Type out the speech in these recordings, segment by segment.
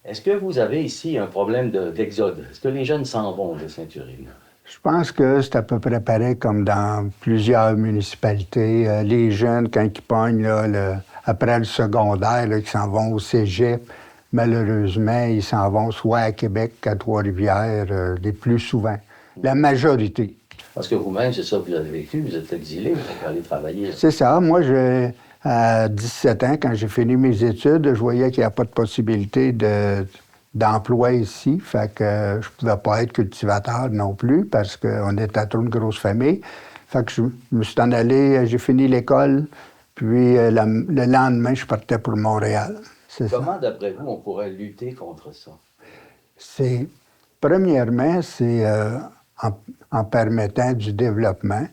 Est-ce que vous avez ici un problème d'exode? Est-ce que les jeunes s'en vont de Sainte-Urine? Je pense que c'est à peu près pareil comme dans plusieurs municipalités. Les jeunes, quand ils pognent après le secondaire, là, ils s'en vont au cégep, malheureusement, ils s'en vont soit à Québec qu'à Trois-Rivières, les plus souvent. La majorité. Parce que vous-même, c'est ça que vous avez vécu, vous êtes exilé, vous êtes allé travailler. C'est ça. Moi, à 17 ans, quand j'ai fini mes études, je voyais qu'il n'y a pas de possibilité d'emploi ici. Fait que je pouvais pas être cultivateur non plus parce qu'on était trop une grosse famille. Fait que je me suis en allé, j'ai fini l'école, puis le lendemain, je partais pour Montréal. Comment, d'après vous, on pourrait lutter contre ça? Premièrement, c'est en permettant du développement,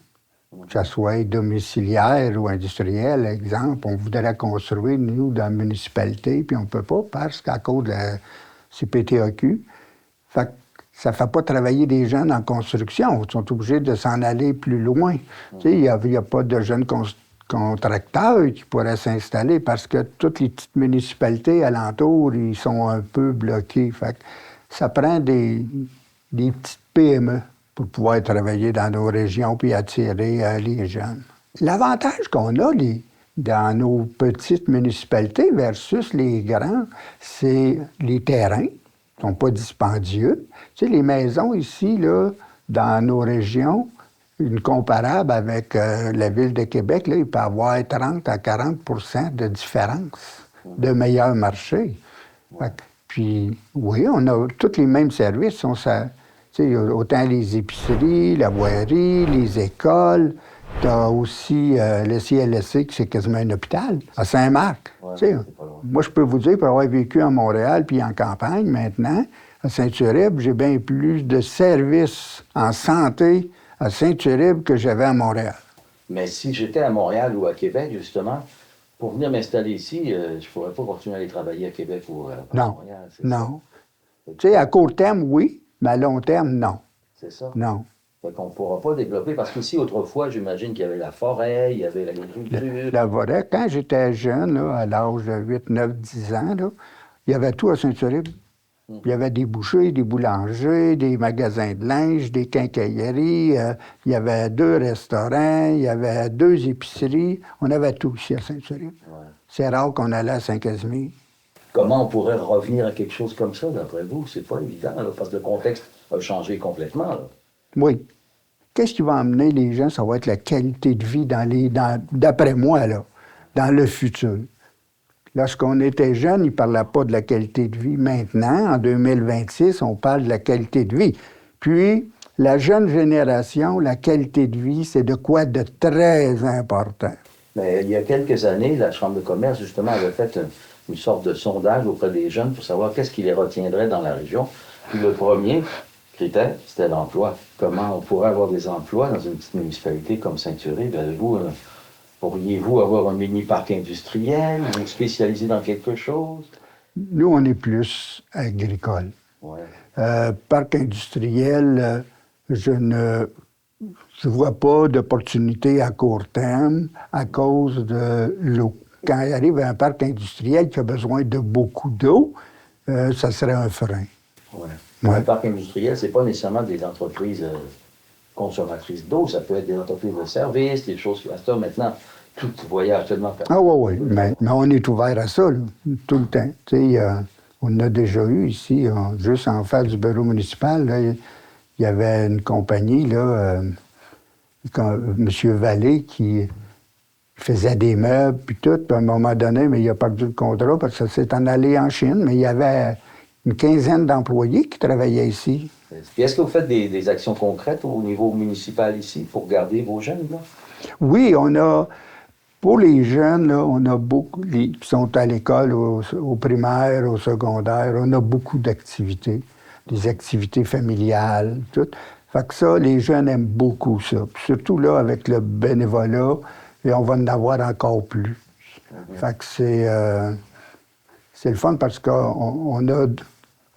que ce soit domiciliaire ou industriel. Exemple, on voudrait construire, nous, dans la municipalité, puis on ne peut pas parce qu'à cause de la CPTAQ, fait que ça ne fait pas travailler des jeunes en construction. Ils sont obligés de s'en aller plus loin. Tu sais, il n'y a pas de jeunes contracteurs qui pourraient s'installer parce que toutes les petites municipalités alentours, ils sont un peu bloqués. Fait que ça prend des petites PME pour pouvoir travailler dans nos régions puis attirer les jeunes. L'avantage qu'on a dans nos petites municipalités versus les grands, c'est les terrains qui ne sont pas dispendieux. Tu sais, les maisons ici, là, dans nos régions, une comparable avec la ville de Québec, là, il peut y avoir 30 à 40 de différence de meilleur marché. Puis, oui, on a tous les mêmes services. Autant les épiceries, la voirie, les écoles. Tu as aussi le CLSC, qui c'est quasiment un hôpital, à Saint-Marc. Ouais, moi, je peux vous dire, pour avoir vécu à Montréal puis en campagne maintenant, à Saint-Uribe, j'ai bien plus de services en santé à Saint-Uribe que j'avais à Montréal. Mais si j'étais à Montréal ou à Québec, justement, pour venir m'installer ici, je ne pourrais pas continuer à aller travailler à Québec ou à Montréal. Non. Tu sais, à court terme, oui, mais à long terme, non. C'est ça? Non. Fait qu'on ne pourra pas développer, parce qu'ici, autrefois, j'imagine qu'il y avait la forêt, il y avait l'agriculture. La forêt, quand j'étais jeune, là, à l'âge de 8, 9, 10 ans, là, il y avait tout à Saint-Uribe. Il y avait des bouchers, des boulangers, des magasins de linge, des quincailleries, il y avait 2 restaurants, il y avait 2 épiceries. On avait tout ici à Saint-Uribe. Ouais. C'est rare qu'on allait à Saint-Casimir. Comment on pourrait revenir à quelque chose comme ça, d'après vous? C'est pas évident, là, parce que le contexte a changé complètement. Là. Oui. Qu'est-ce qui va amener les gens? Ça va être la qualité de vie d'après moi, là, dans le futur. Lorsqu'on était jeune, ils ne parlaient pas de la qualité de vie. Maintenant, en 2026, on parle de la qualité de vie. Puis, la jeune génération, la qualité de vie, c'est de quoi de très important. Mais il y a quelques années, la Chambre de commerce, justement, avait fait une sorte de sondage auprès des jeunes pour savoir qu'est-ce qui les retiendrait dans la région. Puis le premier critère, c'était l'emploi. Comment on pourrait avoir des emplois dans une petite municipalité comme Saint-Uribe? Pourriez-vous avoir un mini-parc industriel ou spécialisé dans quelque chose? Nous, on est plus agricole. Ouais. Parc industriel, je ne vois pas d'opportunité à court terme à cause de l'eau. Quand il arrive à un parc industriel qui a besoin de beaucoup d'eau, ça serait un frein. Ouais. Ouais. Un parc industriel, c'est pas nécessairement des entreprises consommatrices d'eau, ça peut être des entreprises de services, des choses comme ça. Maintenant, tout voyage tellement... Ah oui, mais on est ouvert à ça, là, tout le temps. Tu sais, on a déjà eu ici, juste en face du bureau municipal, là, il y avait une compagnie, là, M. Vallée, qui faisait des meubles, puis tout. Puis à un moment donné, mais il a perdu le contrat parce que ça s'est en allé en Chine, mais il y avait une quinzaine d'employés qui travaillaient ici. Puis est-ce que vous faites des actions concrètes au niveau municipal ici pour garder vos jeunes, là? Oui, on a... Pour les jeunes, là, on a beaucoup, qui sont à l'école, au primaire, au secondaire, on a beaucoup d'activités, des activités familiales, tout. Fait que ça, les jeunes aiment beaucoup ça. Puis surtout là, avec le bénévolat, et on va en avoir encore plus. Fait que c'est le fun parce qu'on a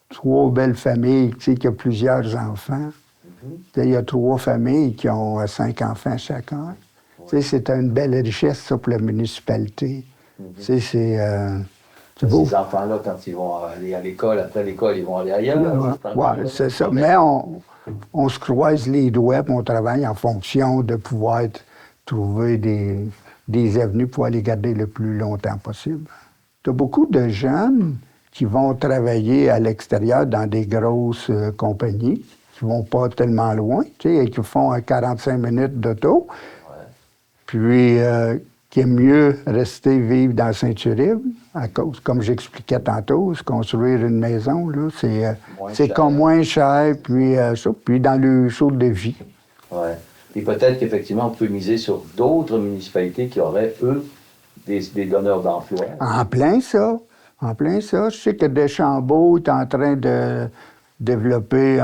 3 belles familles, tu sais, qui ont plusieurs enfants. Il y a 3 familles qui ont 5 enfants chacun. C'est une belle richesse, ça, pour la municipalité. C'est beau. Ces enfants-là, quand ils vont aller à l'école, après l'école, ils vont aller ailleurs. Ouais, c'est ça. Mais on se croise les doigts, puis on travaille en fonction de pouvoir trouver des avenues pour aller garder le plus longtemps possible. Tu as beaucoup de jeunes qui vont travailler à l'extérieur dans des grosses compagnies, qui vont pas tellement loin, tu sais, et qui font 45 minutes d'auto. Ouais. Puis, qui aiment mieux rester vivre dans Saint-Uribe, à cause, comme j'expliquais tantôt, se construire une maison, là, c'est comme moins cher, puis ça, puis dans le saut de vie. Ouais. Et peut-être qu'effectivement, on peut miser sur d'autres municipalités qui auraient, eux, des donneurs d'emploi. En plein ça. En plein ça. Je sais que Deschambault est en train de développer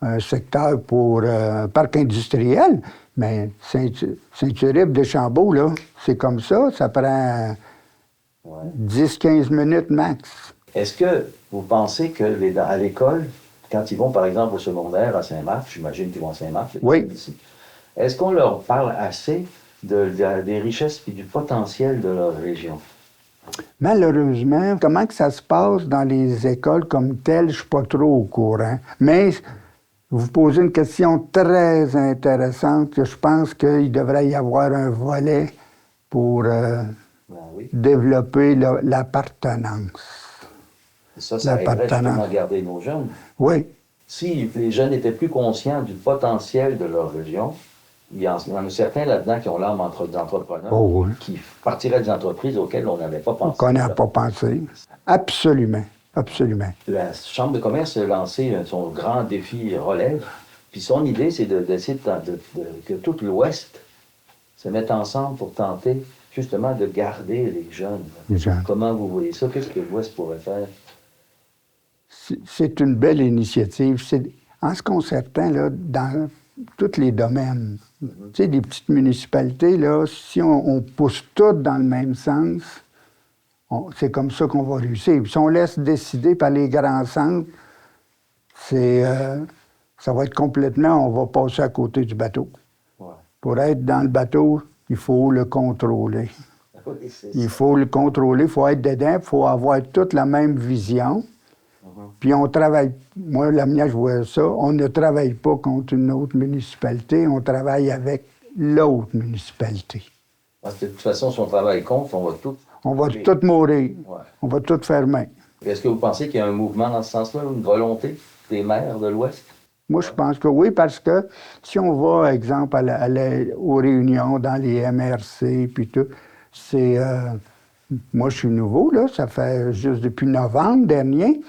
un secteur pour un parc industriel, mais Saint-Uribe, Deschambault, là, c'est comme ça prend 10-15 minutes max. Est-ce que vous pensez que à l'école, quand ils vont par exemple au secondaire à Saint-Marc, j'imagine qu'ils vont à Saint-Marc, oui. Ici, est-ce qu'on leur parle assez des richesses et du potentiel de leur région? Malheureusement, comment que ça se passe dans les écoles comme telles, je ne suis pas trop au courant. Mais vous posez une question très intéressante. Je pense qu'il devrait y avoir un volet pour développer l'appartenance. Ça aiderait justement à garder nos jeunes. Oui. Si les jeunes étaient plus conscients du potentiel de leur région, il y en a certains là-dedans qui ont l'âme d'entrepreneurs, qui partiraient des entreprises auxquelles on n'avait pas pensé. Qu'on n'a pas pensé. Absolument. Absolument. La Chambre de commerce a lancé son grand défi relève. Puis son idée, c'est d'essayer que tout l'Ouest se mette ensemble pour tenter justement de garder les jeunes. Comment vous voyez ça? Qu'est-ce que l'Ouest pourrait faire? C'est une belle initiative. En ce concertant, là, dans tous les domaines. Tu sais, des petites municipalités, là, si on pousse toutes dans le même sens, c'est comme ça qu'on va réussir. Puis si on laisse décider par les grands centres, ça va être complètement, on va passer à côté du bateau. Ouais. Pour être dans le bateau, il faut le contrôler. Oui, il faut le contrôler, il faut être dedans, il faut avoir toute la même vision. Puis on travaille, moi, la mienne, je vois ça, on ne travaille pas contre une autre municipalité, on travaille avec l'autre municipalité. Parce que de toute façon, si on travaille contre, on va tout... On va tout mourir. Ouais. On va tout fermer. Est-ce que vous pensez qu'il y a un mouvement dans ce sens-là, une volonté des maires de l'Ouest? Moi, je pense que oui, parce que si on va, exemple, aux réunions dans les MRC, puis tout, c'est... moi, je suis nouveau, là, ça fait juste depuis novembre dernier.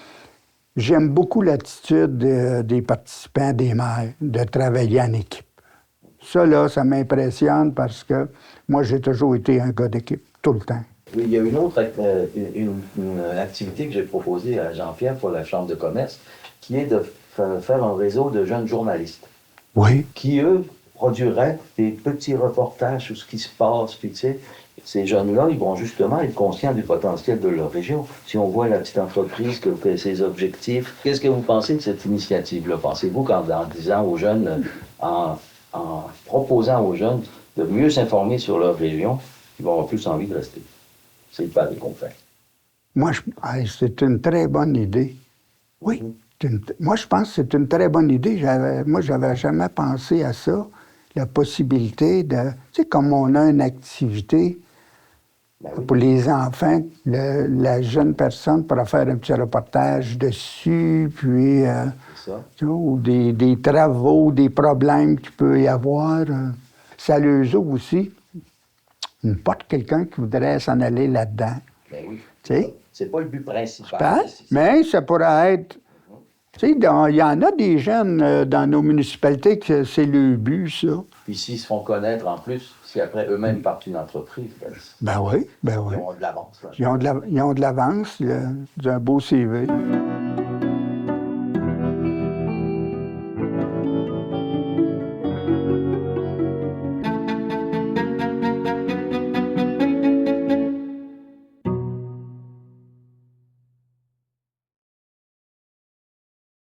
J'aime beaucoup l'attitude des participants, des maires, de travailler en équipe. Ça, là, ça m'impressionne parce que moi, j'ai toujours été un gars d'équipe, tout le temps. Oui, il y a une autre une activité que j'ai proposée à Jean-Pierre pour la Chambre de commerce, qui est de faire un réseau de jeunes journalistes. Oui. Qui, eux, produiraient des petits reportages sur ce qui se passe. Puis, tu sais, ces jeunes-là, ils vont justement être conscients du potentiel de leur région. Si on voit la petite entreprise, ses objectifs, qu'est-ce que vous pensez de cette initiative-là? Pensez-vous qu'en disant aux jeunes, en proposant aux jeunes de mieux s'informer sur leur région, ils vont avoir plus envie de rester? C'est le pari qu'on fait. Moi, c'est une très bonne idée. Oui. Moi, je pense que c'est une très bonne idée. Moi, j'avais jamais pensé à ça. La possibilité de... Tu sais, comme on a une activité pour les enfants, la jeune personne pourra faire un petit reportage dessus, puis... ou des travaux, des problèmes qu'il peut y avoir. Ça leur ouvre aussi une porte, quelqu'un qui voudrait s'en aller là-dedans. Ben oui. Tu sais? C'est pas le but principal. Mais ça pourrait être... Tu sais, il y en a des jeunes dans nos municipalités que c'est le but, ça. Puis s'ils se font connaître en plus, si après eux-mêmes partent une entreprise, ben oui. Ils ont de l'avance. Ils ont de l'avance, d'un beau CV.